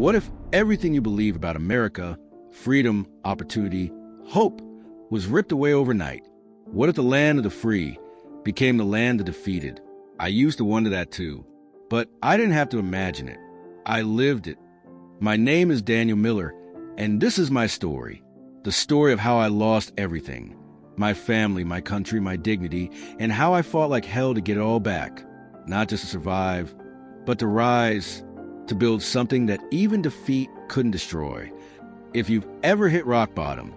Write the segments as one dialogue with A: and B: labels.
A: What if everything you believe about America, freedom, opportunity, hope, was ripped away overnight? What if the land of the free became the land of the defeated? I used to wonder that too, but I didn't have to imagine it. I lived it. My name is Daniel Miller, and this is my story. The story of how I lost everything. My family, my country, my dignity, and how I fought like hell to get it all back. Not just to survive, but to rise, to build something that even defeat couldn't destroy. If you've ever hit rock bottom,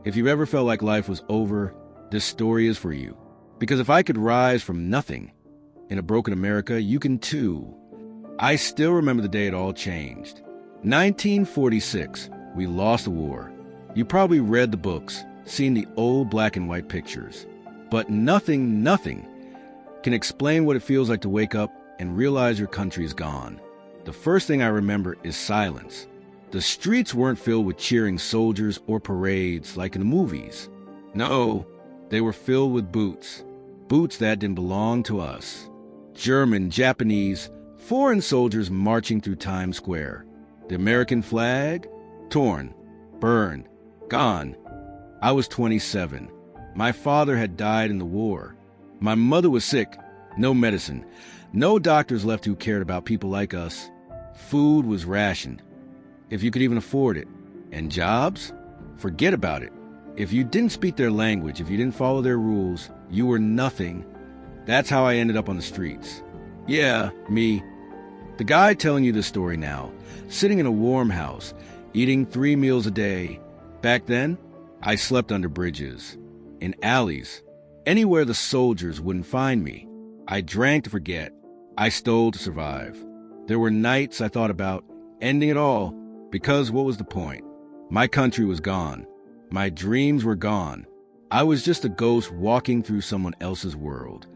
A: if you've ever felt like life was over, this story is for you. Because if I could rise from nothing in a broken America, you can too. I still remember the day it all changed. 1946, we lost the war. You probably read the books, seen the old black and white pictures. But nothing can explain what it feels like to wake up and realize your country is gone. The first thing I remember is silence. The streets weren't filled with cheering soldiers or parades like in the movies. No, they were filled with boots. Boots that didn't belong to us. German, Japanese, foreign soldiers marching through Times Square. The American flag? Torn, burned, gone. I was 27. My father had died in the war. My mother was sick. No medicine. No doctors left who cared about people like us. Food was rationed, if you could even afford it. And jobs? Forget about it. If you didn't speak their language, if you didn't follow their rules, you were nothing. That's how I ended up on the streets. Yeah, me. The guy telling you this story now, sitting in a warm house, eating 3 meals a day. Back then, I slept under bridges, in alleys, anywhere the soldiers wouldn't find me. I drank to forget. I stole to survive. There were nights I thought about ending it all, because what was the point? My country was gone. My dreams were gone. I was just a ghost walking through someone else's world.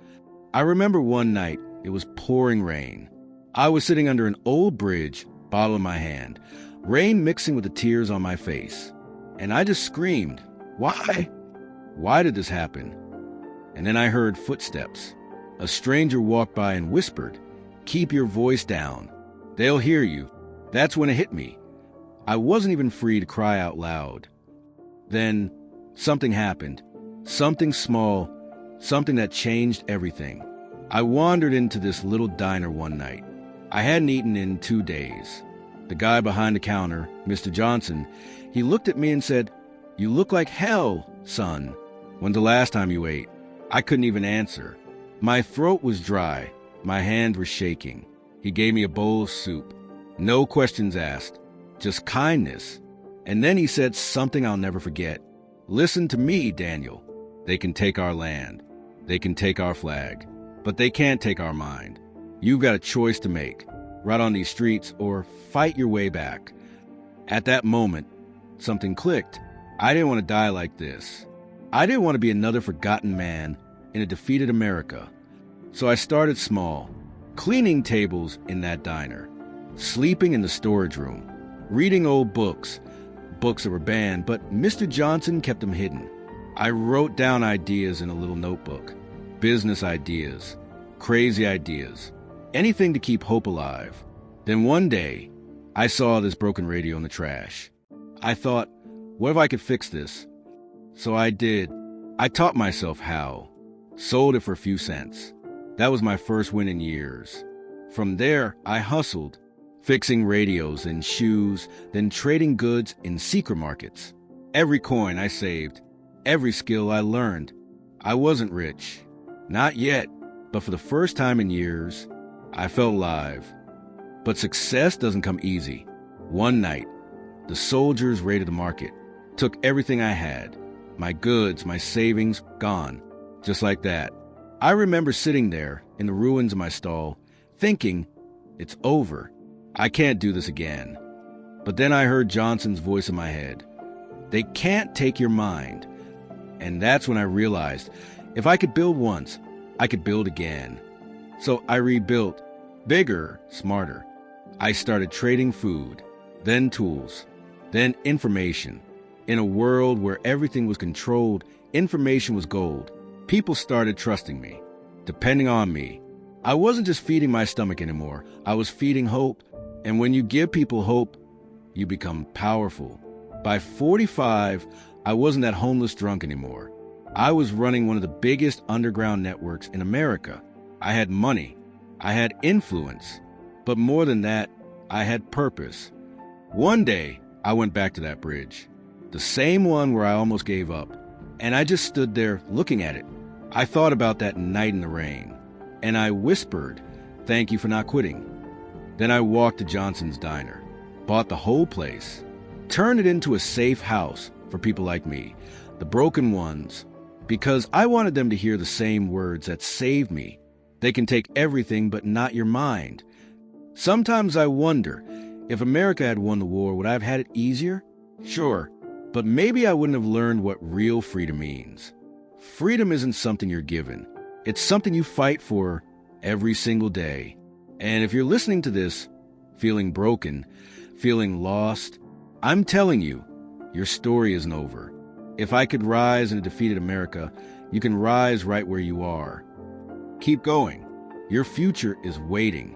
A: I remember one night, it was pouring rain. I was sitting under an old bridge, bottle in my hand, rain mixing with the tears on my face. And I just screamed, why? Why did this happen? And then I heard footsteps. A stranger walked by and whispered, keep your voice down. They'll hear you. That's when it hit me. I wasn't even free to cry out loud. Then something happened. Something small, something that changed everything. I wandered into this little diner one night. I hadn't eaten in 2 days. The guy behind the counter, Mr. Johnson, he looked at me and said, you look like hell, son. When's the last time you ate? I couldn't even answer. My throat was dry. My hands were shaking. He gave me a bowl of soup. No questions asked, just kindness. And then he said something I'll never forget. Listen to me, Daniel. They can take our land. They can take our flag. But they can't take our mind. You've got a choice to make. Right on these streets or fight your way back. At that moment, something clicked. I didn't want to die like this. I didn't want to be another forgotten man in a defeated America. So I started small, cleaning tables in that diner, sleeping in the storage room, reading old books that were banned, but Mr. Johnson kept them hidden. I wrote down ideas in a little notebook, business ideas, crazy ideas, anything to keep hope alive. Then one day, I saw this broken radio in the trash. I thought, what if I could fix this? So I did. I taught myself how. Sold it for a few cents. That was my first win in years. From there, I hustled, fixing radios and shoes, then trading goods in secret markets. Every coin I saved, every skill I learned. I wasn't rich. Not yet, but for the first time in years, I felt alive. But success doesn't come easy. One night, the soldiers raided the market, took everything I had. My goods, my savings, gone. Just like that. I remember sitting there in the ruins of my stall, thinking, it's over. I can't do this again. But then I heard Johnson's voice in my head. They can't take your mind. And that's when I realized, if I could build once, I could build again. So I rebuilt, bigger, smarter. I started trading food, then tools, then information. In a world where everything was controlled, information was gold. People started trusting me, depending on me. I wasn't just feeding my stomach anymore. I was feeding hope. And when you give people hope, you become powerful. By 45, I wasn't that homeless drunk anymore. I was running one of the biggest underground networks in America. I had money. I had influence. But more than that, I had purpose. One day, I went back to that bridge, the same one where I almost gave up, and I just stood there looking at it. I thought about that night in the rain, and I whispered, "Thank you for not quitting." Then I walked to Johnson's Diner, bought the whole place, turned it into a safe house for people like me, the broken ones, because I wanted them to hear the same words that saved me. They can take everything but not your mind. Sometimes I wonder, if America had won the war, would I have had it easier? Sure, but maybe I wouldn't have learned what real freedom means. Freedom isn't something you're given. It's something you fight for every single day. And if you're listening to this, feeling broken, feeling lost, I'm telling you, your story isn't over. If I could rise in a defeated America, you can rise right where you are. Keep going. Your future is waiting.